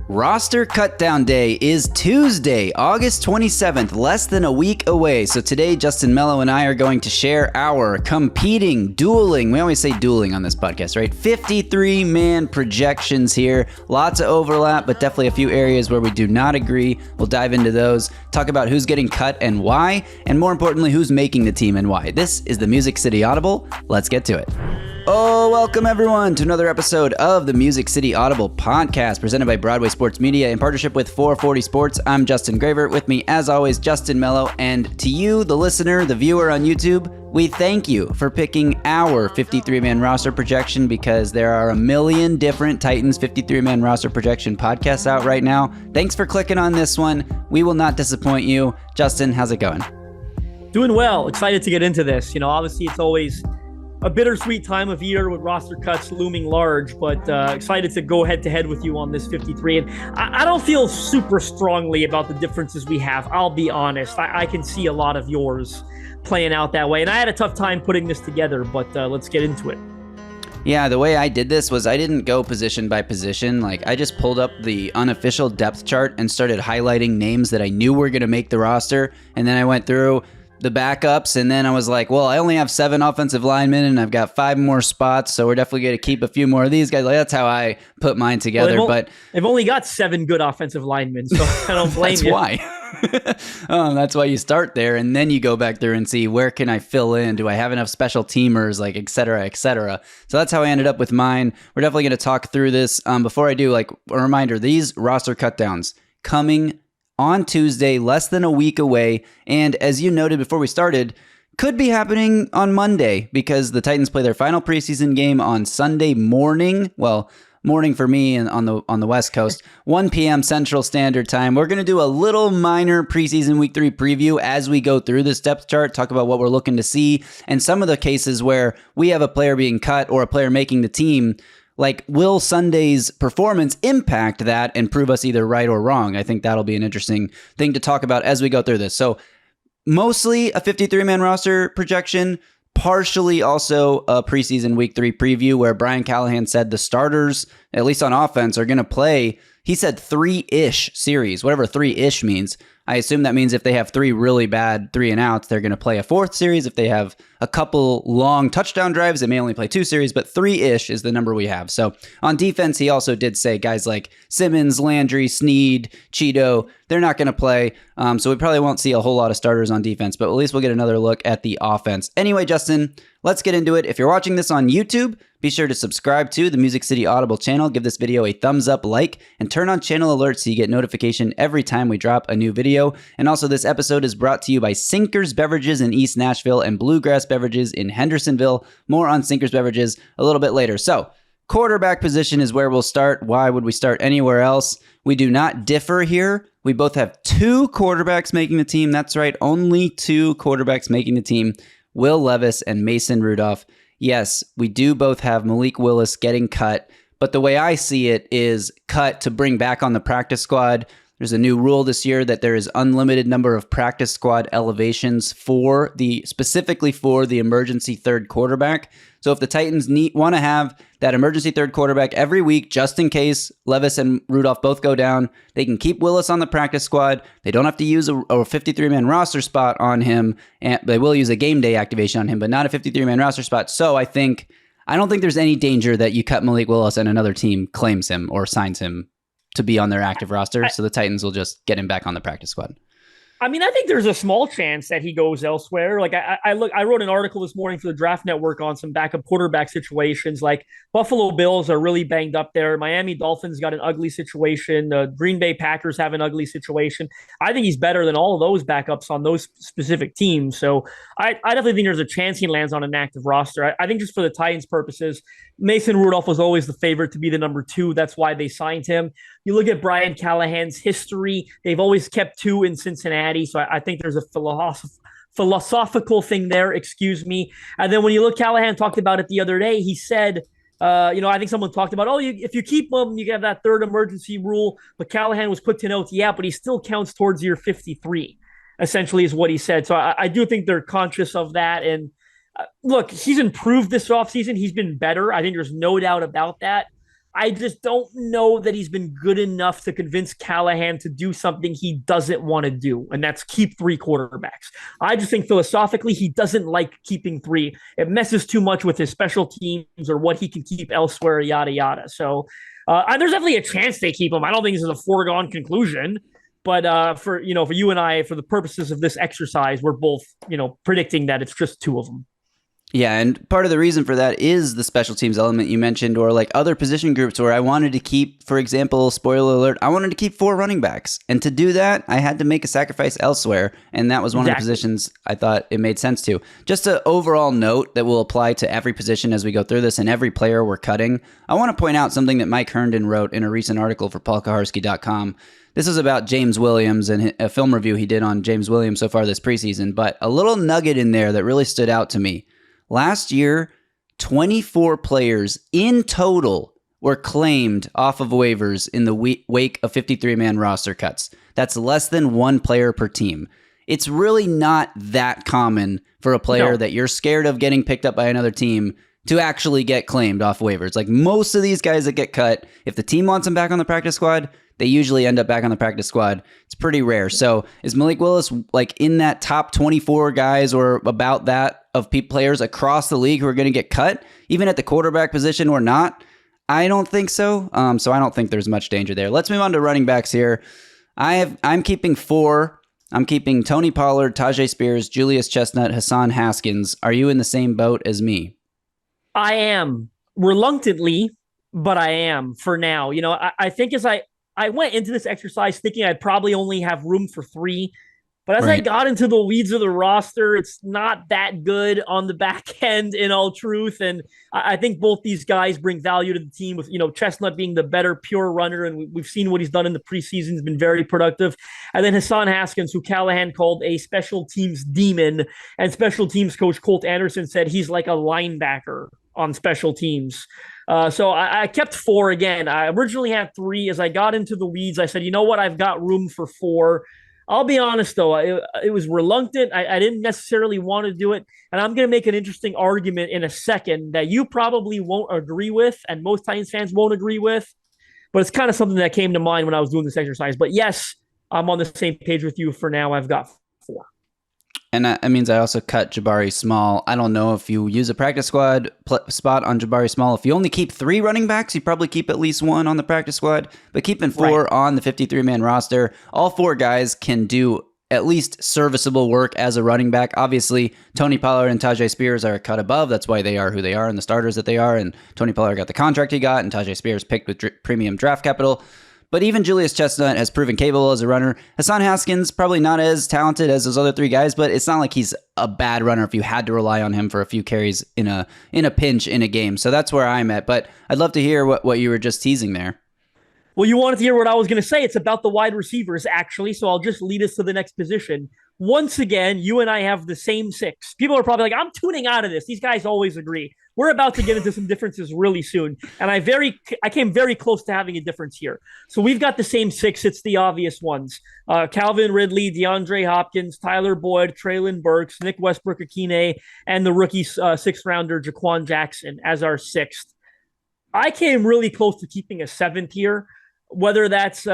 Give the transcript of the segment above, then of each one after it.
Roster Cutdown Day is Tuesday, August 27th, less than a week away. So today, Justin Melo and I are going to share our dueling, we always say dueling on this podcast, right? 53-man projections here. Lots of overlap, but definitely a few areas where we do not agree. We'll dive into those, talk about who's getting cut and why, and more importantly, who's making the team and why. This is the Music City Audible. Let's get to it. Oh, welcome everyone to another episode of the Music City Audible podcast presented by Broadway Sports Media in partnership with 440 Sports. I'm Justin Graver. With me, as always, Justin Melo. And to you, the listener, the viewer on YouTube, we thank you for picking our 53-man roster projection because there are a million different Titans 53-man roster projection podcasts out right now. Thanks for clicking on this one. We will not disappoint you. Justin, how's it going? Doing well. Excited to get into this. Obviously it's always a bittersweet time of year with roster cuts looming large, but excited to go head-to-head with you on this 53. And I don't feel super strongly about the differences we have. I'll be honest. I can see a lot of yours playing out that way. And I had a tough time putting this together, but let's get into it. Yeah, the way I did this was I didn't go position by position. I just pulled up the unofficial depth chart and started highlighting names that I knew were going to make the roster. And then I went through the backups, and then I was like, well, I only have 7 offensive linemen, and I've got 5 more spots, so we're definitely going to keep a few more of these guys. That's how I put mine together. But they've only got 7 good offensive linemen, so I don't blame you. That's why. That's why you start there, and then you go back there and see where can I fill in? Do I have enough special teamers, et cetera, et cetera? So that's how I ended up with mine. We're definitely going to talk through this. Before I do, a reminder, these roster cutdowns coming on Tuesday, less than a week away. And as you noted before we started, could be happening on Monday because the Titans play their final preseason game on Sunday morning. Well, morning for me and on the West Coast, 1 p.m. Central Standard Time. We're going to do a little minor preseason week 3 preview as we go through this depth chart, talk about what we're looking to see, and some of the cases where we have a player being cut or a player making the team. Will Sunday's performance impact that and prove us either right or wrong? I think that'll be an interesting thing to talk about as we go through this. So mostly a 53-man roster projection, partially also a preseason week 3 preview where Brian Callahan said the starters, at least on offense, are going to play. He said 3-ish series, whatever 3-ish means. I assume that means if they have 3 really bad 3-and-outs, they're going to play a 4th series. If they have a couple long touchdown drives, they may only play 2 series, but 3-ish is the number we have. So on defense, he also did say guys like Simmons, Landry, Snead, Cheeto, they're not going to play. So we probably won't see a whole lot of starters on defense, but at least we'll get another look at the offense. Anyway, Justin, let's get into it. If you're watching this on YouTube, be sure to subscribe to the Music City Audible channel, give this video a thumbs up, and turn on channel alerts so you get notification every time we drop a new video. And also, this episode is brought to you by Sinkers Beverages in East Nashville and Bluegrass Beverages in Hendersonville. More on Sinkers Beverages a little bit later. So, quarterback position is where we'll start. Why would we start anywhere else? We do not differ here. We both have 2 quarterbacks making the team. That's right, only 2 quarterbacks making the team. Will Levis and Mason Rudolph. Yes, we do both have Malik Willis getting cut, but the way I see it is cut to bring back on the practice squad. There's a new rule this year that there is unlimited number of practice squad elevations specifically for the emergency third quarterback. So if the Titans want to have that emergency third quarterback every week, just in case Levis and Rudolph both go down, they can keep Willis on the practice squad. They don't have to use a 53-man roster spot on him, and they will use a game day activation on him, but not a 53-man roster spot. So I don't think there's any danger that you cut Malik Willis and another team claims him or signs him to be on their active roster. So the Titans will just get him back on the practice squad. I think there's a small chance that he goes elsewhere. I wrote an article this morning for the Draft Network on some backup quarterback situations. Buffalo Bills are really banged up there. Miami Dolphins got an ugly situation. The Green Bay Packers have an ugly situation. I think he's better than all of those backups on those specific teams. So I definitely think there's a chance he lands on an active roster. I think just for the Titans' purposes, Mason Rudolph was always the favorite to be the number 2. That's why they signed him. You look at Brian Callahan's history. They've always kept 2 in Cincinnati. So I think there's a philosophical thing there, excuse me. And then when you look, Callahan talked about it the other day. He said, I think someone talked about, if you keep him, you have that third emergency rule. But Callahan was put to note, but he still counts towards your 53, essentially is what he said. So I do think they're conscious of that. And look, he's improved this offseason. He's been better. I think there's no doubt about that. I just don't know that he's been good enough to convince Callahan to do something he doesn't want to do, and that's keep three quarterbacks. I just think philosophically he doesn't like keeping three. It messes too much with his special teams or what he can keep elsewhere, yada yada. So there's definitely a chance they keep him. I don't think this is a foregone conclusion. But for you and I, for the purposes of this exercise, we're both predicting that it's just two of them. Yeah, and part of the reason for that is the special teams element you mentioned, or like other position groups where I wanted to keep, for example, spoiler alert, I wanted to keep 4 running backs. And to do that, I had to make a sacrifice elsewhere. And that was one of the positions I thought it made sense to. Just an overall note that will apply to every position as we go through this and every player we're cutting. I want to point out something that Mike Herndon wrote in a recent article for paulkaharski.com. This is about James Williams and a film review he did on James Williams so far this preseason. But a little nugget in there that really stood out to me. Last year, 24 players in total were claimed off of waivers in the wake of 53-man roster cuts. That's less than 1 player per team. It's really not that common for a player that you're scared of getting picked up by another team to actually get claimed off waivers. Like most of these guys that get cut, if the team wants them back on the practice squad, they usually end up back on the practice squad. It's pretty rare. So is Malik Willis like in that top 24 guys or about that of players across the league who are going to get cut, even at the quarterback position or not? I don't think so. So I don't think there's much danger there. Let's move on to running backs here. I'm keeping 4. I'm keeping Tony Pollard, Tajay Spears, Julius Chestnut, Hassan Haskins. Are you in the same boat as me? I am reluctantly, but I am for now. I think as I went into this exercise thinking I'd probably only have room for 3. But as I got into the weeds of the roster, it's not that good on the back end, in all truth. And I think both these guys bring value to the team with, Chestnut being the better pure runner. And we've seen what he's done in the preseason. He's been very productive. And then Hassan Haskins, who Callahan called a special teams demon. And special teams coach Colt Anderson said he's like a linebacker on special teams. So I kept 4 again. I originally had 3. As I got into the weeds, I said, you know what? I've got room for 4. I'll be honest, though. It was reluctant. I didn't necessarily want to do it. And I'm going to make an interesting argument in a second that you probably won't agree with, and most Titans fans won't agree with. But it's kind of something that came to mind when I was doing this exercise. But yes, I'm on the same page with you for now. I've got 4. And that means I also cut Jabari Small. I don't know if you use a practice squad spot on Jabari Small. If you only keep 3 running backs, you probably keep at least 1 on the practice squad. But keeping 4 on the 53-man roster, all 4 guys can do at least serviceable work as a running back. Obviously, Tony Pollard and Tajay Spears are a cut above. That's why they are who they are and the starters that they are. And Tony Pollard got the contract he got, and Tajay Spears picked with premium draft capital. But even Julius Chestnut has proven capable as a runner. Hassan Haskins, probably not as talented as those other 3 guys, but it's not like he's a bad runner if you had to rely on him for a few carries in a pinch in a game. So that's where I'm at. But I'd love to hear what you were just teasing there. Well, you wanted to hear what I was going to say. It's about the wide receivers, actually. So I'll just lead us to the next position. Once again, you and I have the same 6. People are probably like, I'm tuning out of this. These guys always agree. We're about to get into some differences really soon. And I came very close to having a difference here. So we've got the same 6. It's the obvious ones. Calvin Ridley, DeAndre Hopkins, Tyler Boyd, Treylon Burks, Nick Westbrook-Akine, and the rookie 6th-rounder Jaquan Jackson as our 6th. I came really close to keeping a 7th here. Whether that's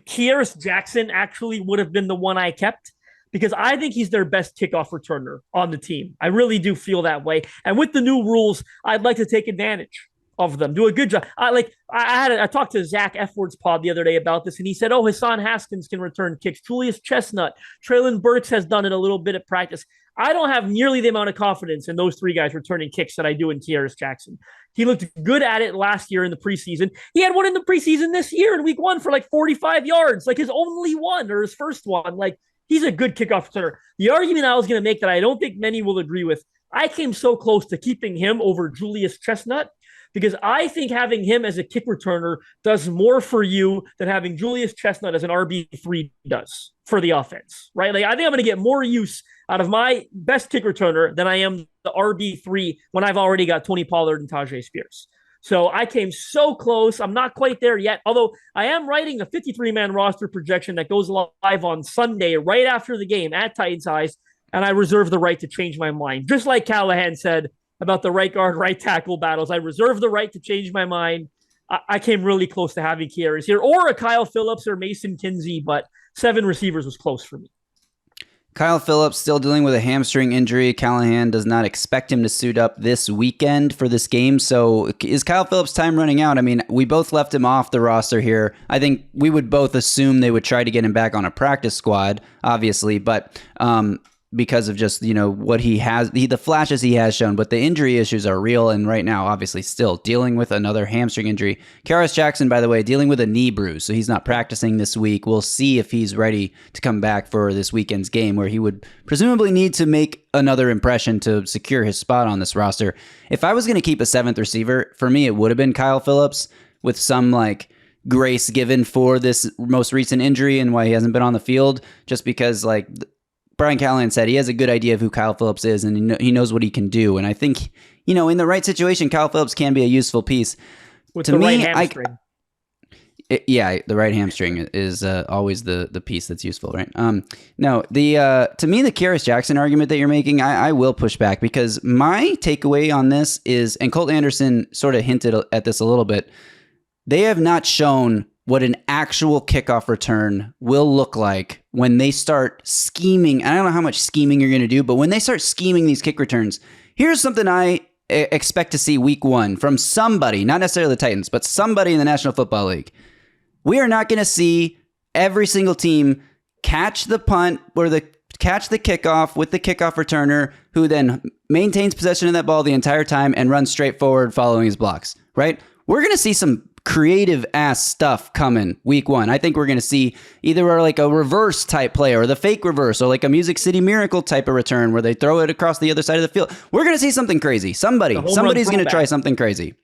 Kearis Jackson actually would have been the one I kept, because I think he's their best kickoff returner on the team. I really do feel that way. And with the new rules, I'd like to take advantage of them. Do a good job. I talked to Zach Effort's pod the other day about this, and he said, Hassan Haskins can return kicks. Julius Chestnut, Treylon Burks has done it a little bit at practice. I don't have nearly the amount of confidence in those 3 guys returning kicks that I do in Kearis Jackson. He looked good at it last year in the preseason. He had one in the preseason this year in week 1 for like 45 yards, like his only one or his first one. Like, he's a good kickoff returner. The argument I was going to make that I don't think many will agree with, I came so close to keeping him over Julius Chestnut, because I think having him as a kick returner does more for you than having Julius Chestnut as an RB3 does for the offense, right? Like, I think I'm going to get more use out of my best kick returner than I am the RB3 when I've already got Tony Pollard and Tajay Spears. So I came so close. I'm not quite there yet, although I am writing a 53-man roster projection that goes live on Sunday right after the game at Titans Eyes, and I reserve the right to change my mind. Just like Callahan said about the right guard, right tackle battles, I reserve the right to change my mind. I came really close to having Karius here, or a Kyle Phillips or Mason Kinsey, but 7 receivers was close for me. Kyle Phillips still dealing with a hamstring injury. Callahan does not expect him to suit up this weekend for this game. So is Kyle Phillips' time running out? I mean, we both left him off the roster here. I think we would both assume they would try to get him back on a practice squad, obviously, but because of just, what he has, the flashes he has shown, but the injury issues are real. And right now, obviously, still dealing with another hamstring injury. Karis Jackson, by the way, dealing with a knee bruise. So he's not practicing this week. We'll see if he's ready to come back for this weekend's game, where he would presumably need to make another impression to secure his spot on this roster. If I was going to keep a 7th receiver, for me, it would have been Kyle Phillips, with some grace given for this most recent injury and why he hasn't been on the field, just because Brian Callahan said he has a good idea of who Kyle Phillips is, and he knows what he can do. And I think, in the right situation, Kyle Phillips can be a useful piece. With the right hamstring. The right hamstring is always the piece that's useful, right? No, to me, the Karis Jackson argument that you're making, I will push back, because my takeaway on this is, and Colt Anderson sort of hinted at this a little bit, they have not shown what an actual kickoff return will look like when they start scheming. I don't know how much scheming you're going to do, but when they start scheming these kick returns, here's something I expect to see week 1 from somebody, not necessarily the Titans, but somebody in the National Football League. We are not going to see every single team catch the punt or catch the kickoff with the kickoff returner, who then maintains possession of that ball the entire time and runs straight forward following his blocks, right? We're going to see some creative ass stuff coming week 1. I think we're going to see either a reverse type play, or the fake reverse, or a Music City Miracle type of return where they throw it across the other side of the field. We're going to see something crazy. Somebody's going to try something crazy.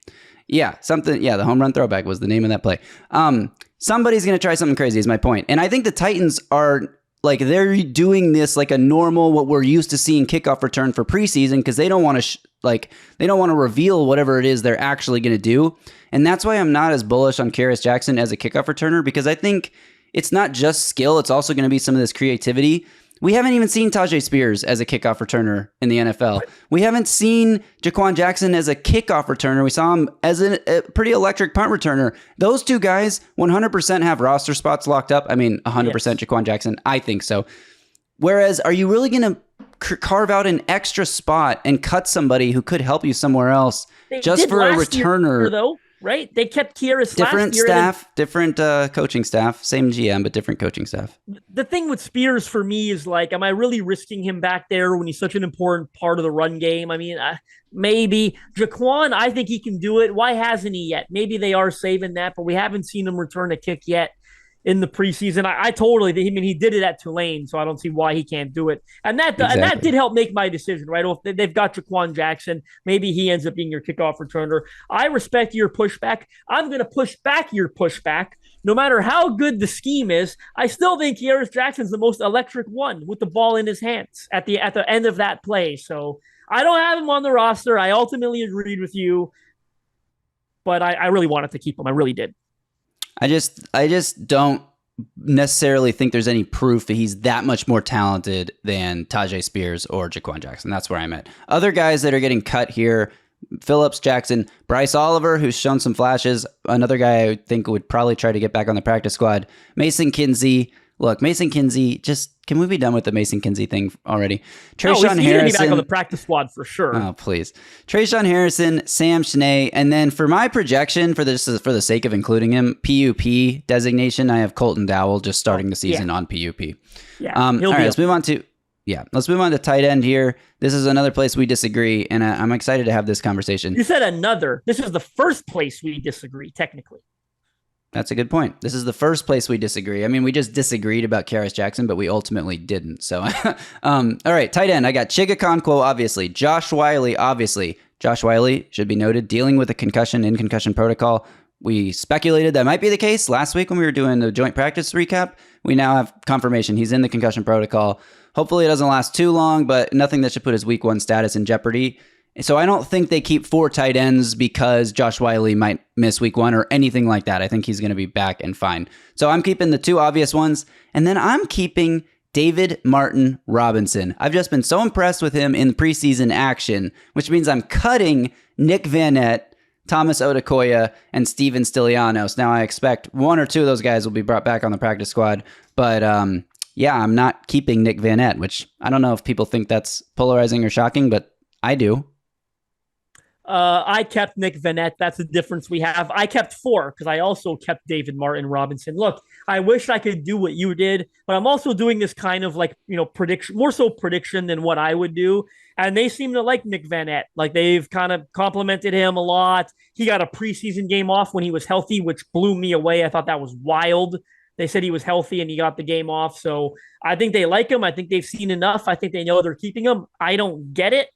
The home run throwback was the name of that play. Somebody's going to try something crazy is my point. And I think the Titans are they're doing this like a normal, what we're used to seeing kickoff return for preseason, because they don't want to they don't want to reveal whatever it is they're actually going to do. And that's why I'm not as bullish on Karis Jackson as a kickoff returner, because I think it's not just skill. It's also going to be some of this creativity. We haven't even seen Tajay Spears as a kickoff returner in the NFL. We haven't seen Jaquan Jackson as a kickoff returner. We saw him as a pretty electric punt returner. Those two guys 100% have roster spots locked up. I mean, 100% yes. Jaquan Jackson, I think so. Whereas, are you really going to carve out an extra spot and cut somebody who could help you somewhere else just for a returner? Year, though. Right? They kept Karius different last year. Staff, different coaching staff, same GM, but different coaching staff. The thing with Spears for me is am I really risking him back there when he's such an important part of the run game? I mean, maybe. Jaquan, I think he can do it. Why hasn't he yet? Maybe they are saving that, but we haven't seen him return a kick yet in the preseason. I totally, he did it at Tulane, so I don't see why he can't do it. And that did help make my decision, right? Well, if they've got Jaquan Jackson, maybe he ends up being your kickoff returner. I respect your pushback. I'm going to push back your pushback. No matter how good the scheme is, I still think Karis Jackson's the most electric one with the ball in his hands at the end of that play. So I don't have him on the roster. I ultimately agreed with you, but I really wanted to keep him. I really did. I just don't necessarily think there's any proof that he's that much more talented than Tajay Spears or Jaquan Jackson. That's where I'm at. Other guys that are getting cut here, Phillips, Jackson, Bryce Oliver, who's shown some flashes. Another guy I think would probably try to get back on the practice squad. Mason Kinsey. Look, Mason Kinsey, can we be done with the Mason Kinsey thing already? Trayshawn Harrison. He's back on the practice squad for sure. Oh, please. Trayshawn Harrison, Sam Schnee, and then for my projection, for the sake of including him, PUP designation, I have Colton Dowell just starting the season on PUP. Yeah. All right, let's move on to tight end here. This is another place we disagree, and I'm excited to have this conversation. You said another. This is the first place we disagree, technically. That's a good point. This is the first place we disagree. I mean, we just disagreed about Karis Jackson, but we ultimately didn't. So, all right, tight end. I got Chiga Okonkwo, obviously. Josh Wiley, obviously. Josh Wiley, should be noted, dealing with a concussion in concussion protocol. We speculated that might be the case last week when we were doing the joint practice recap. We now have confirmation he's in the concussion protocol. Hopefully it doesn't last too long, but nothing that should put his week 1 status in jeopardy. So I don't think they keep 4 tight ends because Josh Wiley might miss week 1 or anything like that. I think he's going to be back and fine. So I'm keeping the 2 obvious ones. And then I'm keeping David Martin Robinson. I've just been so impressed with him in preseason action, which means I'm cutting Nick Vannett Thomas Odukoya, and Steven Stilianos. Now, I expect one or two of those guys will be brought back on the practice squad, but yeah, I'm not keeping Nick Van Ette, which I don't know if people think that's polarizing or shocking, but I do. I kept Nick Van Ette. That's the difference we have. I kept 4 because I also kept David Martin Robinson. Look, I wish I could do what you did, but I'm also doing this kind of like, prediction, more so prediction than what I would do. And they seem to like Nick Van Ette. Like they've kind of complimented him a lot. He got a preseason game off when he was healthy, which blew me away. I thought that was wild. They said he was healthy and he got the game off. So I think they like him. I think they've seen enough. I think they know they're keeping him. I don't get it,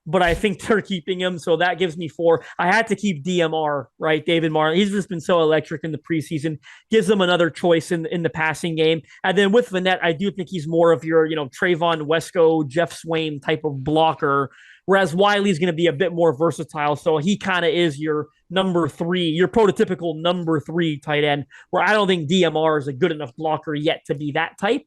but I think they're keeping him. So that gives me 4. I had to keep DMR, right? David Martin. He's just been so electric in the preseason. Gives them another choice in the passing game. And then with Van Ette, I do think he's more of your, Trayvon Wesco, Jeff Swain type of blocker. Whereas Wiley's going to be a bit more versatile. So he kind of is your number 3, your prototypical number 3 tight end, where I don't think DMR is a good enough blocker yet to be that type.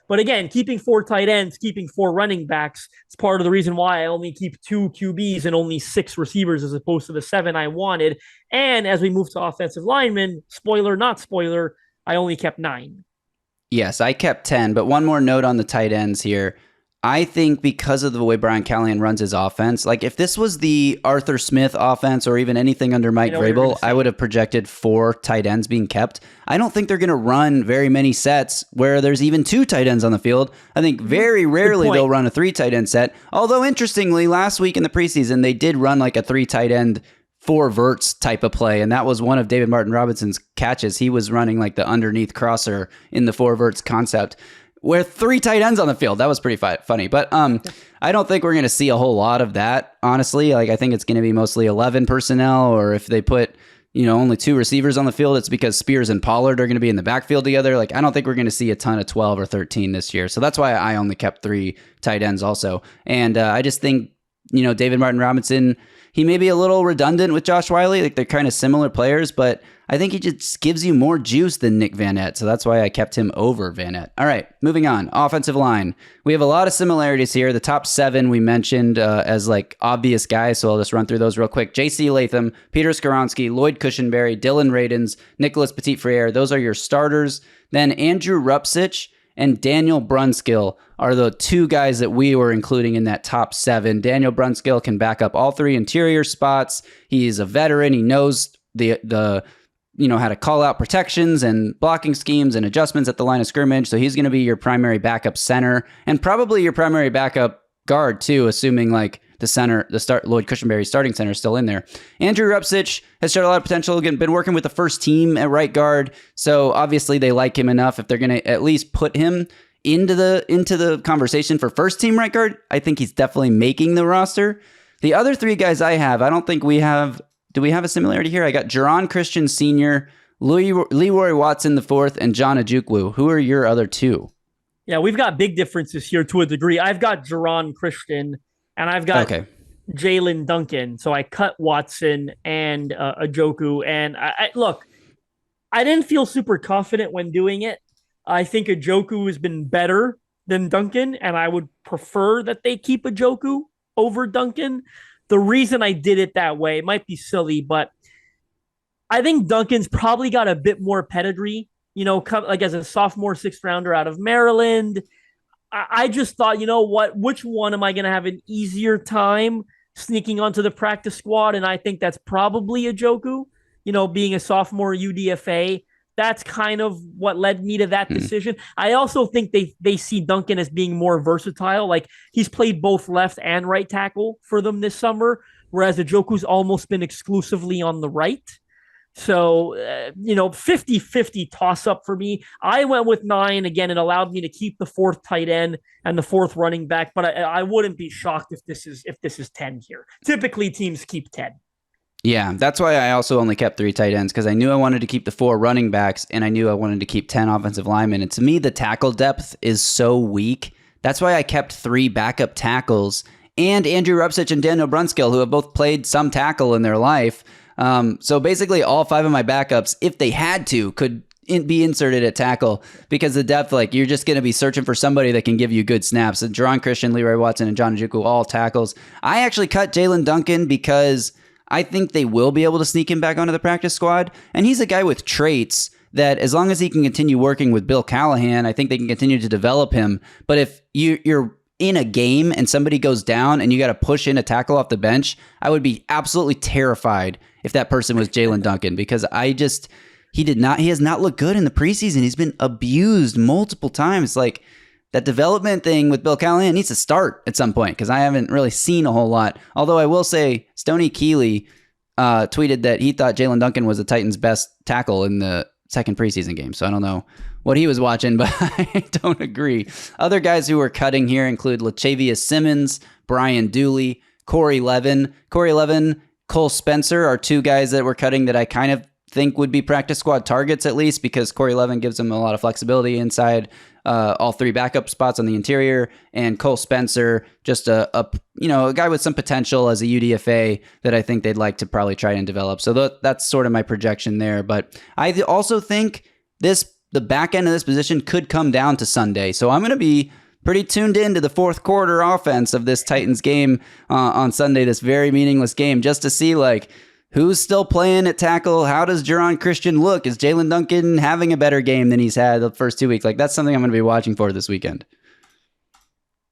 But again, keeping 4 tight ends, keeping 4 running backs, it's part of the reason why I only keep 2 QBs and only 6 receivers as opposed to the 7 I wanted. And as we move to offensive linemen, spoiler, not spoiler, I only kept 9. Yes, I kept 10, but one more note on the tight ends here. I think because of the way Brian Callahan runs his offense, like if this was the Arthur Smith offense or even anything under Mike Vrabel, I would have projected 4 tight ends being kept. I don't think they're going to run very many sets where there's even 2 tight ends on the field. I think very rarely they'll run a 3 tight end set. Although interestingly, last week in the preseason, they did run like a 3 tight end 4 verts type of play, and that was one of David Martin Robinson's catches. He was running like the underneath crosser in the 4 verts concept, with 3 tight ends on the field. That was pretty funny. But I don't think we're going to see a whole lot of that, honestly. Like I think it's going to be mostly 11 personnel, or if they put, only 2 receivers on the field, it's because Spears and Pollard are going to be in the backfield together. Like I don't think we're going to see a ton of 12 or 13 this year. So that's why I only kept 3 tight ends also. And I just think, David Martin Robinson, he may be a little redundant with Josh Wiley. Like they're kind of similar players, but I think he just gives you more juice than Nick Van Ette. So that's why I kept him over Van Ette. All right, moving on. Offensive line. We have a lot of similarities here. The top 7 we mentioned as like obvious guys. So I'll just run through those real quick. J.C. Latham, Peter Skoronski, Lloyd Cushenberry, Dylan Radins, Nicholas Petit-Frere. Those are your starters. Then Andrew Rupsich and Daniel Brunskill are the 2 guys that we were including in that top 7. Daniel Brunskill can back up all 3 interior spots. He's a veteran. He knows the how to call out protections and blocking schemes and adjustments at the line of scrimmage. So he's going to be your primary backup center and probably your primary backup guard too, assuming like Lloyd Cushenberry's starting center is still in there. Andrew Rupsich has showed a lot of potential, been working with the first team at right guard. So obviously they like him enough. If they're going to at least put him into the conversation for first team right guard, I think he's definitely making the roster. The other 3 guys I don't think we have. Do we have a similarity here? I got Jerron Christian Sr., Leroy Watson IV, and John Ojukwu. Who are your other 2? Yeah, we've got big differences here to a degree. I've got Jerron Christian, and I've got Jalen Duncan. So I cut Watson and Ojukwu. And look, I didn't feel super confident when doing it. I think Ojukwu has been better than Duncan, and I would prefer that they keep Ojukwu over Duncan. The reason I did it that way, it might be silly, but I think Duncan's probably got a bit more pedigree, like as a sophomore 6th rounder out of Maryland. I just thought, which one am I going to have an easier time sneaking onto the practice squad? And I think that's probably Ojukwu, being a sophomore UDFA. That's kind of what led me to that decision. I also think they see Duncan as being more versatile. Like he's played both left and right tackle for them this summer, whereas Ojoku's almost been exclusively on the right. So, 50-50 toss up for me. I went with 9. Again, it allowed me to keep the 4th tight end and the 4th running back, but I wouldn't be shocked if this is 10 here. Typically teams keep 10. Yeah, that's why I also only kept 3 tight ends, because I knew I wanted to keep the 4 running backs, and I knew I wanted to keep 10 offensive linemen. And to me, the tackle depth is so weak. That's why I kept 3 backup tackles, and Andrew Rupsich and Daniel Brunskill, who have both played some tackle in their life. So basically all 5 of my backups, if they had to, could be inserted at tackle, because the depth, like you're just going to be searching for somebody that can give you good snaps. And Jerron Christian, Leroy Watson, and John Ojukwu, all tackles. I actually cut Jalen Duncan because I think they will be able to sneak him back onto the practice squad. And he's a guy with traits that as long as he can continue working with Bill Callahan, I think they can continue to develop him. But if you're in a game and somebody goes down and you got to push in a tackle off the bench, I would be absolutely terrified if that person was Jalen Duncan, because he has not looked good in the preseason. He's been abused multiple times. Like, that development thing with Bill Callahan needs to start at some point, because I haven't really seen a whole lot. Although I will say Stoney Keeley tweeted that he thought Jalen Duncan was the Titans' best tackle in the second preseason game. So I don't know what he was watching, but I don't agree. Other guys who are cutting here include Latavius Simmons, Brian Dooley, Corey Levin. Cole Spencer are two guys that were cutting that I kind of think would be practice squad targets, at least because Corey Levin gives them a lot of flexibility inside all three backup spots on the interior, and Cole Spencer, just a guy with some potential as a UDFA that I think they'd like to probably try and develop. So that's sort of my projection there. But I also think the back end of this position could come down to Sunday. So I'm going to be pretty tuned into the fourth quarter offense of this Titans game on Sunday, this very meaningless game, just to see who's still playing at tackle. How does Jaron Christian look? Is Jalen Duncan having a better game than he's had the first 2 weeks? That's something I'm going to be watching for this weekend.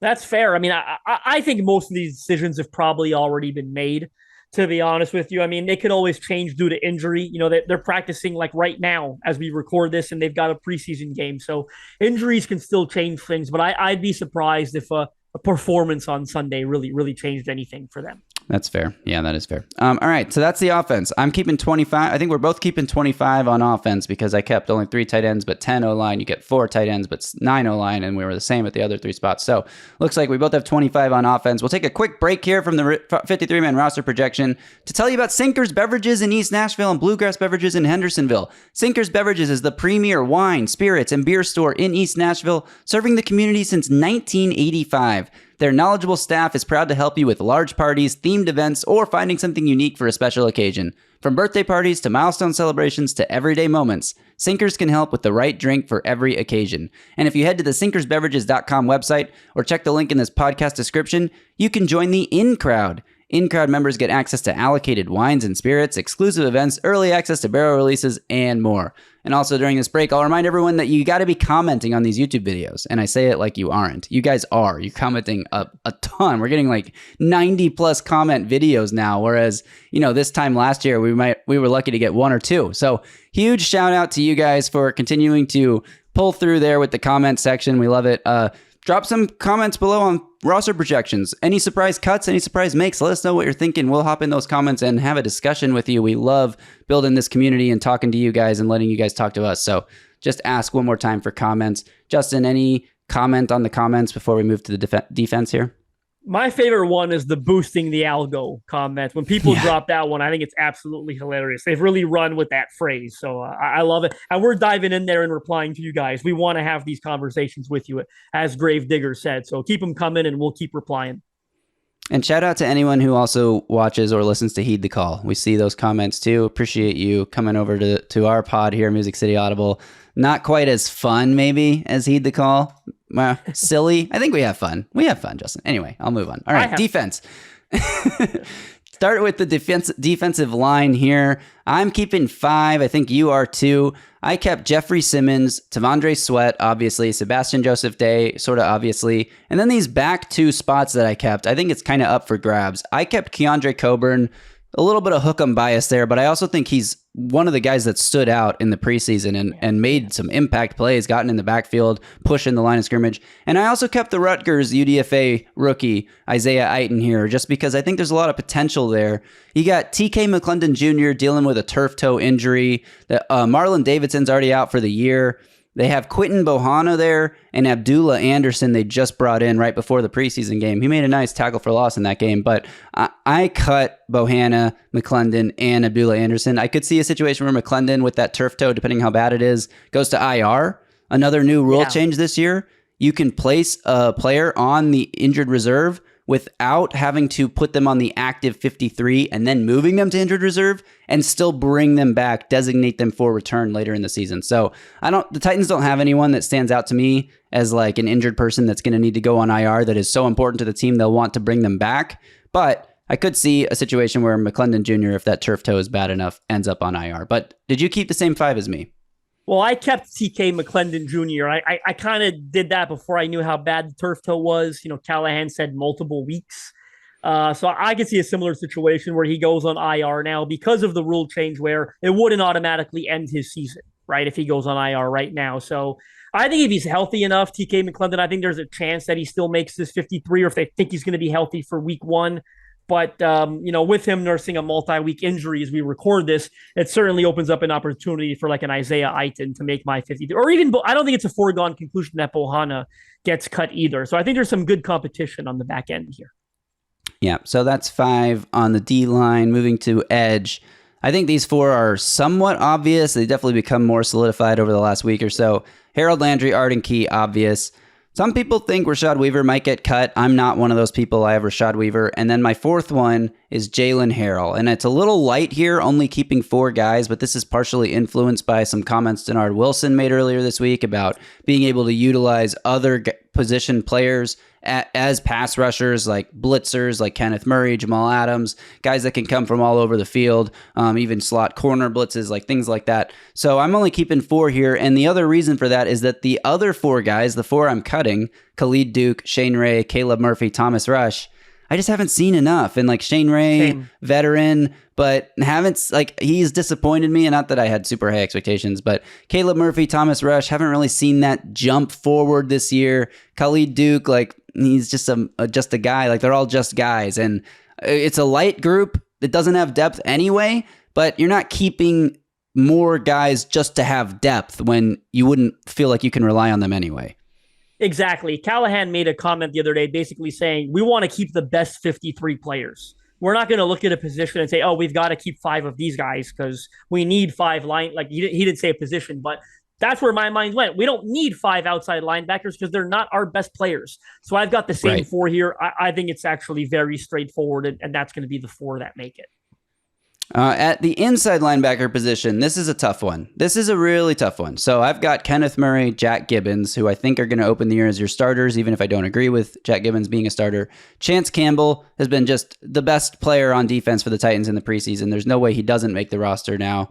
That's fair. I mean, I think most of these decisions have probably already been made, to be honest with you. I mean, they could always change due to injury. They're practicing right now as we record this, and they've got a preseason game. So injuries can still change things, but I'd be surprised if a performance on Sunday really changed anything for them. That's fair. Yeah, that is fair. All right, so that's the offense. I'm keeping 25. I think we're both keeping 25 on offense because I kept only 3 tight ends, but 10 O-line. You get 4 tight ends, but 9 O-line, and we were the same at the other 3 spots. So looks like we both have 25 on offense. We'll take a quick break here from the 53-man roster projection to tell you about Sinkers Beverages in East Nashville and Bluegrass Beverages in Hendersonville. Sinkers Beverages is the premier wine, spirits, and beer store in East Nashville, serving the community since 1985. Their knowledgeable staff is proud to help you with large parties, themed events, or finding something unique for a special occasion. From birthday parties to milestone celebrations to everyday moments, Sinkers can help with the right drink for every occasion. And if you head to the sinkersbeverages.com website or check the link in this podcast description, you can join the In Crowd. In-crowd members get access to allocated wines and spirits, exclusive events, early access to barrel releases, and more. And also during this break, I'll remind everyone that you got to be commenting on these YouTube videos. And I say it like you aren't. You guys are. You're commenting a ton. We're getting 90 plus comment videos now. Whereas, this time last year, we were lucky to get 1 or 2. So huge shout out to you guys for continuing to pull through there with the comment section. We love it. Drop some comments below on roster projections. Any surprise cuts, any surprise makes, let us know what you're thinking. We'll hop in those comments and have a discussion with you. We love building this community and talking to you guys and letting you guys talk to us. So just ask one more time for comments. Justin, any comment on the comments before we move to the defense here? My favorite one is the boosting the algo comment. When people drop that one, I think it's absolutely hilarious. They've really run with that phrase. So I love it. And we're diving in there and replying to you guys. We want to have these conversations with you, as Grave Digger said. So keep them coming and we'll keep replying. And shout out to anyone who also watches or listens to Heed the Call. We see those comments too. Appreciate you coming over to our pod here, Music City Audible. Not quite as fun, maybe, as Heed the Call. Silly. I think we have fun. We have fun, Justin. Anyway, I'll move on. All right, defense. Start with the defensive line here. I'm keeping 5. I think you are too. I kept Jeffrey Simmons, Tavondre Sweat, obviously, Sebastian Joseph Day, sort of obviously. And then these back 2 spots that I kept, I think it's kind of up for grabs. I kept Keandre Coburn. A little bit of hook'em bias there, but I also think he's one of the guys that stood out in the preseason and made some impact plays, gotten in the backfield, pushing the line of scrimmage. And I also kept the Rutgers UDFA rookie, Isaiah Eiton, here, just because I think there's a lot of potential there. You got TK McClendon Jr. dealing with a turf toe injury. Marlon Davidson's already out for the year. They have Quinton Bohanna there and Abdullah Anderson they just brought in right before the preseason game. He made a nice tackle for loss in that game, but I cut Bohanna, McClendon, and Abdullah Anderson. I could see a situation where McClendon with that turf toe, depending how bad it is, goes to IR. Another new rule change this year. You can place a player on the injured reserve without having to put them on the active 53 and then moving them to injured reserve and still bring them back, designate them for return later in the season. So the Titans don't have anyone that stands out to me as an injured person that's going to need to go on IR that is so important to the team they'll want to bring them back. But I could see a situation where McClendon Jr., if that turf toe is bad enough, ends up on IR. But did you keep the same 5 as me? Well, I kept TK McClendon Jr. I kind of did that before I knew how bad the turf toe was. Callahan said multiple weeks. So I could see a similar situation where he goes on IR now because of the rule change where it wouldn't automatically end his season, right? If he goes on IR right now. So I think if he's healthy enough, TK McClendon, I think there's a chance that he still makes this 53 or if they think he's going to be healthy for week 1. But, with him nursing a multi-week injury as we record this, it certainly opens up an opportunity for like an Isaiah Aiton to make my 53. Or even, I don't think it's a foregone conclusion that Bohanna gets cut either. So I think there's some good competition on the back end here. Yeah, so that's 5 on the D line. Moving to edge, I think these 4 are somewhat obvious. They definitely become more solidified over the last week or so. Harold Landry, Arden Key, obvious. Some people think Rashad Weaver might get cut. I'm not one of those people. I have Rashad Weaver. And then my 4th one is Jalen Harrell. And it's a little light here, only keeping 4 guys, but this is partially influenced by some comments Denard Wilson made earlier this week about being able to utilize other position players as pass rushers, like blitzers, like Kenneth Murray, Jamal Adams, guys that can come from all over the field, even slot corner blitzes, like things like that. So I'm only keeping 4 here. And the other reason for that is that the other 4 guys, the 4 I'm cutting, Khalid Duke, Shane Ray, Caleb Murphy, Thomas Rush, I just haven't seen enough. And like Shane Ray, veteran, but he's disappointed me. And not that I had super high expectations, but Caleb Murphy, Thomas Rush, haven't really seen that jump forward this year. Khalid Duke, he's just a guy. Like, they're all just guys. And it's a light group that doesn't have depth anyway, but you're not keeping more guys just to have depth when you wouldn't feel like you can rely on them anyway. Exactly. Callahan made a comment the other day basically saying, we want to keep the best 53 players. We're not going to look at a position and say, oh, we've got to keep 5 of these guys because we need 5 line. Like, he didn't say a position, but that's where my mind went. We don't need 5 outside linebackers because they're not our best players. So I've got the same 4 here. I think it's actually very straightforward, and that's going to be the 4 that make it. At the inside linebacker position, this is a tough one. This is a really tough one. So I've got Kenneth Murray, Jack Gibbons, who I think are going to open the year as your starters, even if I don't agree with Jack Gibbons being a starter. Chance Campbell has been just the best player on defense for the Titans in the preseason. There's no way he doesn't make the roster now.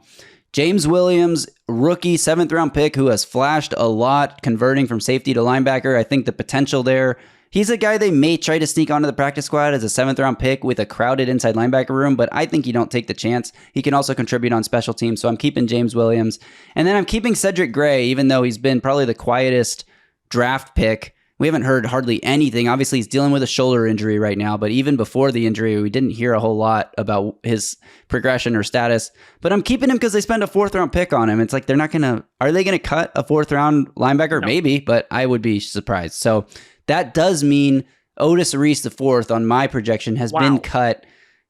James Williams, rookie 7th-round pick who has flashed a lot, converting from safety to linebacker. I think the potential there. He's a guy they may try to sneak onto the practice squad as a 7th-round pick with a crowded inside linebacker room, but I think you don't take the chance. He can also contribute on special teams, so I'm keeping James Williams. And then I'm keeping Cedric Gray, even though he's been probably the quietest draft pick. We haven't heard hardly anything. Obviously, he's dealing with a shoulder injury right now, but even before the injury, we didn't hear a whole lot about his progression or status. But I'm keeping him because they spent a 4th-round pick on him. It's like are they going to cut a 4th-round linebacker? No. Maybe, but I would be surprised. So that does mean Otis Reese, the 4th, on my projection, has been cut.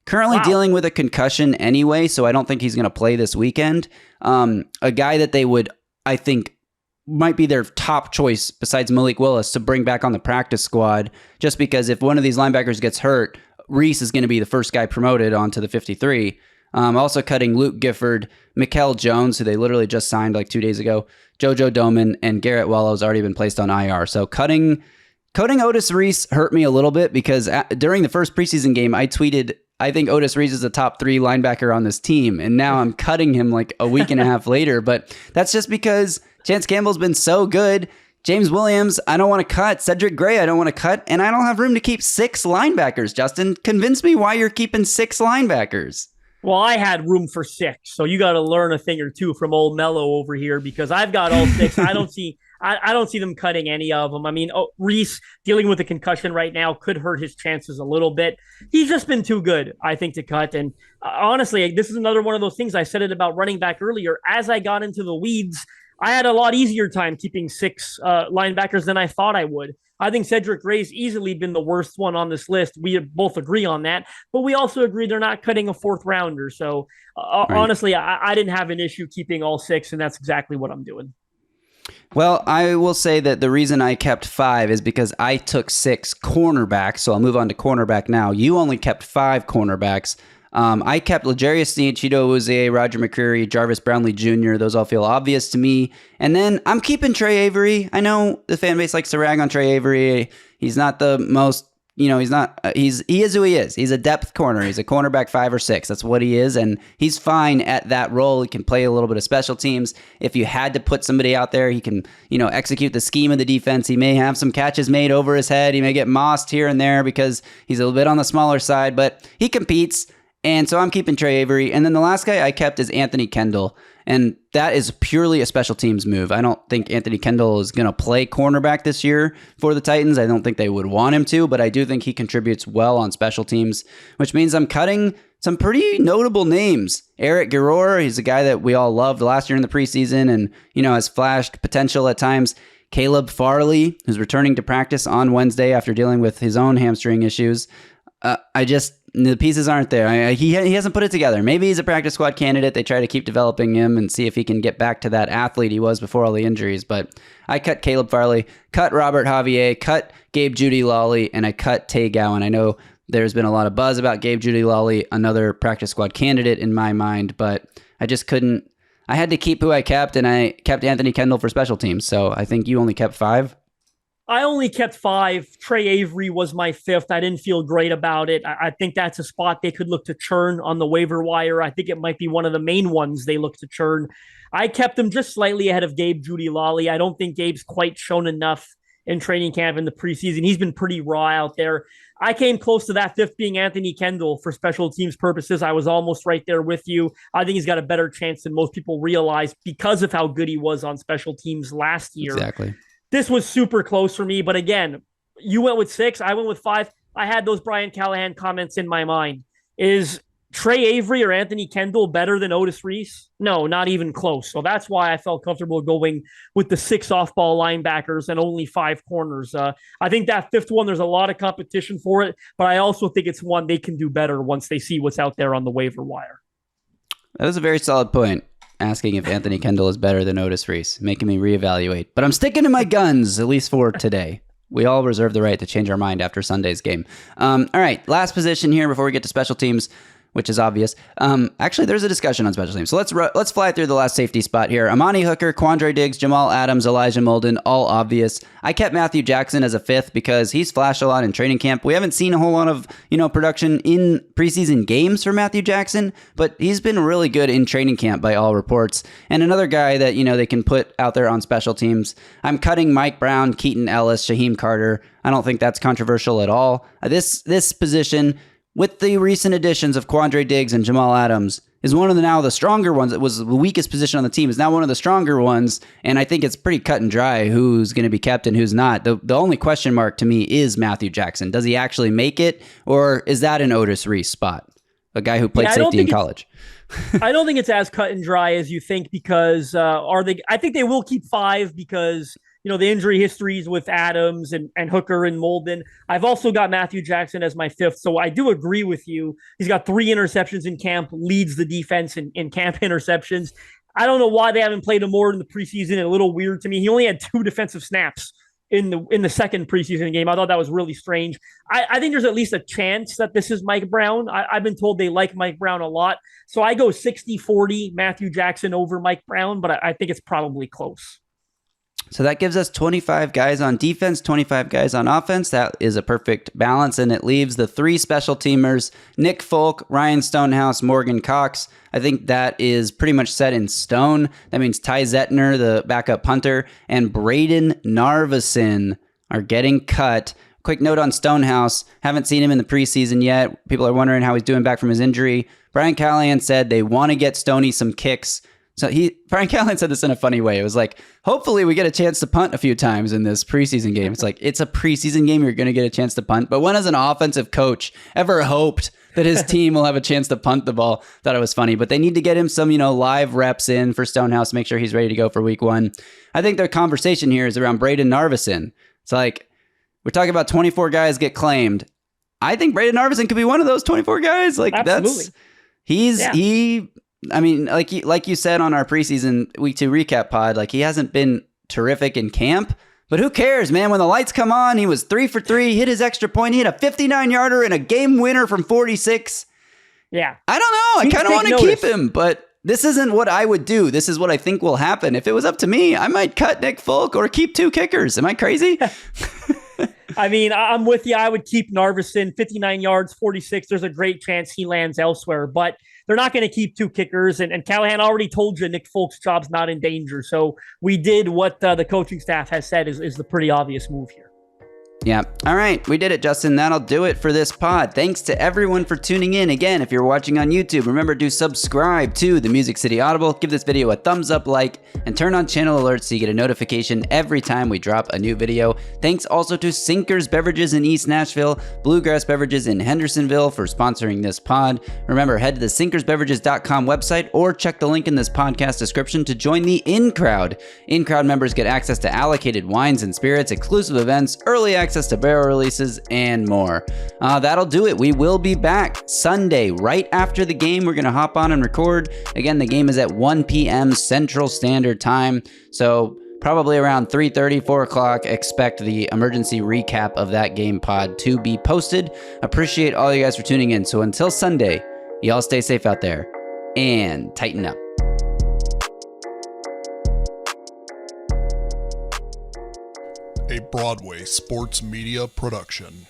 Currently dealing with a concussion anyway, so I don't think he's going to play this weekend. A guy that they would, I think, might be their top choice besides Malik Willis to bring back on the practice squad, just because if one of these linebackers gets hurt, Reese is going to be the first guy promoted onto the 53. Also cutting Luke Gifford, Mikkel Jones, who they literally just signed like 2 days ago, JoJo Doman, and Garrett Wallow's already been placed on IR. So cutting Otis Reese hurt me a little bit because during the first preseason game, I tweeted, I think Otis Reese is a top 3 linebacker on this team. And now I'm cutting him like a week and a half later. But that's just because Chance Campbell's been so good. James Williams, I don't want to cut. Cedric Gray, I don't want to cut. And I don't have room to keep 6 linebackers. Justin, convince me why you're keeping 6 linebackers. Well, I had room for 6. So you got to learn a thing or two from old Melo over here because I've got all 6. I don't see them cutting any of them. I mean, Reese dealing with a concussion right now could hurt his chances a little bit. He's just been too good, I think, to cut. And honestly, this is another one of those things I said it about running back earlier. As I got into the weeds, I had a lot easier time keeping 6 linebackers than I thought I would. I think Cedric Gray's easily been the worst one on this list. We both agree on that, but we also agree they're not cutting a 4th rounder. So honestly, I didn't have an issue keeping all 6, and that's exactly what I'm doing. Well, I will say that the reason I kept 5 is because I took 6 cornerbacks, so I'll move on to cornerback now. You only kept 5 cornerbacks. I kept L'Jarius Sneed, Chido Awuzie, Roger McCreary, Jarvis Brownlee Jr. Those all feel obvious to me. And then I'm keeping Trey Avery. I know the fan base likes to rag on Trey Avery. He's not the most he's not, he is who he is. He's a depth corner. He's a cornerback 5 or 6. That's what he is. And he's fine at that role. He can play a little bit of special teams. If you had to put somebody out there, he can, execute the scheme of the defense. He may have some catches made over his head. He may get mossed here and there because he's a little bit on the smaller side, but he competes. And so I'm keeping Trey Avery. And then the last guy I kept is Anthony Kendall. And that is purely a special teams move. I don't think Anthony Kendall is going to play cornerback this year for the Titans. I don't think they would want him to, but I do think he contributes well on special teams, which means I'm cutting some pretty notable names. Eric Guerrero, he's a guy that we all loved last year in the preseason and, has flashed potential at times. Caleb Farley, who's returning to practice on Wednesday after dealing with his own hamstring issues. The pieces aren't there. He hasn't put it together. Maybe he's a practice squad candidate. They try to keep developing him and see if he can get back to that athlete he was before all the injuries. But I cut Caleb Farley, cut Robert Javier, cut Gabe Judy Lawley, and I cut Tay Gowan. I know there's been a lot of buzz about Gabe Judy Lawley, another practice squad candidate in my mind, but I just couldn't. I had to keep who I kept, and I kept Anthony Kendall for special teams. So I think you only kept 5. I only kept 5. Trey Avery was my 5th. I didn't feel great about it. I think that's a spot they could look to churn on the waiver wire. I think it might be one of the main ones they look to churn. I kept him just slightly ahead of Gabe Judy Lawley. I don't think Gabe's quite shown enough in training camp in the preseason. He's been pretty raw out there. I came close to that 5th being Anthony Kendall for special teams purposes. I was almost right there with you. I think he's got a better chance than most people realize because of how good he was on special teams last year. Exactly. This was super close for me, but again, you went with 6, I went with 5. I had those Brian Callahan comments in my mind. Is Trey Avery or Anthony Kendall better than Otis Reese? No, not even close. So that's why I felt comfortable going with the 6 off-ball linebackers and only 5 corners. I think that 5th one, there's a lot of competition for it, but I also think it's one they can do better once they see what's out there on the waiver wire. That was a very solid point. Asking if Anthony Kendall is better than Otis Reese, making me reevaluate. But I'm sticking to my guns, at least for today. We all reserve the right to change our mind after Sunday's game. All right, last position here before we get to special teams, which is obvious. Actually, there's a discussion on special teams. So let's fly through the last safety spot here. Amani Hooker, Quandre Diggs, Jamal Adams, Elijah Molden, all obvious. I kept Matthew Jackson as a 5th because he's flashed a lot in training camp. We haven't seen a whole lot of, production in preseason games for Matthew Jackson, but he's been really good in training camp by all reports. And another guy that, they can put out there on special teams. I'm cutting Mike Brown, Keaton Ellis, Shaheem Carter. I don't think that's controversial at all. This position, with the recent additions of Quandre Diggs and Jamal Adams, is one of the stronger ones. It was the weakest position on the team, is now one of the stronger ones, and I think it's pretty cut and dry who's going to be kept and who's not. The only question mark to me is Matthew Jackson. Does he actually make it, or is that an Otis Reese spot? A guy who played safety in college. I don't think it's as cut and dry as you think because I think they will keep 5 because the injury histories with Adams and Hooker and Molden. I've also got Matthew Jackson as my 5th, so I do agree with you. He's got 3 interceptions in camp, leads the defense in camp interceptions. I don't know why they haven't played him more in the preseason. A little weird to me. He only had 2 defensive snaps in the second preseason game. I thought that was really strange. I think there's at least a chance that this is Mike Brown. I've been told they like Mike Brown a lot. So I go 60-40 Matthew Jackson over Mike Brown, but I think it's probably close. So that gives us 25 guys on defense, 25 guys on offense. That is a perfect balance, and it leaves the 3 special teamers, Nick Folk, Ryan Stonehouse, Morgan Cox. I think that is pretty much set in stone. That means Ty Zettner, the backup punter, and Braden Narveson are getting cut. Quick note on Stonehouse. Haven't seen him in the preseason yet. People are wondering how he's doing back from his injury. Brian Callahan said they want to get Stoney some kicks. So Brian Callahan said this in a funny way. It was like, hopefully we get a chance to punt a few times in this preseason game. It's like, it's a preseason game. You're going to get a chance to punt. But when has an offensive coach ever hoped that his team will have a chance to punt the ball? Thought it was funny. But they need to get him some, live reps in for Stonehouse, make sure he's ready to go for week 1. I think their conversation here is around Braden Narveson. It's like, we're talking about 24 guys get claimed. I think Braden Narveson could be one of those 24 guys. Like, absolutely. I mean, like you said on our preseason week 2 recap pod, like he hasn't been terrific in camp, but who cares, man? When the lights come on, he was 3 for 3, hit his extra point, he hit a 59-yarder and a game winner from 46. Yeah. I don't know. I kind of want to keep him, but this isn't what I would do. This is what I think will happen. If it was up to me, I might cut Nick Folk or keep 2 kickers. Am I crazy? I mean, I'm with you. I would keep Narveson, 59 yards, 46. There's a great chance he lands elsewhere, but they're not going to keep two kickers. And Callahan already told you Nick Folk's job's not in danger. So we did what the coaching staff has said is the pretty obvious move here. Yeah. All right. We did it, Justin. That'll do it for this pod. Thanks to everyone for tuning in. Again, if you're watching on YouTube, remember to subscribe to the Music City Audible. Give this video a thumbs up, like, and turn on channel alerts so you get a notification every time we drop a new video. Thanks also to Sinkers Beverages in East Nashville, Bluegrass Beverages in Hendersonville for sponsoring this pod. Remember, head to the sinkersbeverages.com website or check the link in this podcast description to join the In Crowd. In Crowd members get access to allocated wines and spirits, exclusive events, early access to barrel releases, and more. That'll do it. We will be back Sunday right after the game. We're going to hop on and record. Again, the game is at 1 p.m. Central Standard Time, so probably around 3:30, 4 o'clock, expect the emergency recap of that game pod to be posted. Appreciate all you guys for tuning in. So until Sunday, y'all stay safe out there and tighten up. A Broadway sports media production.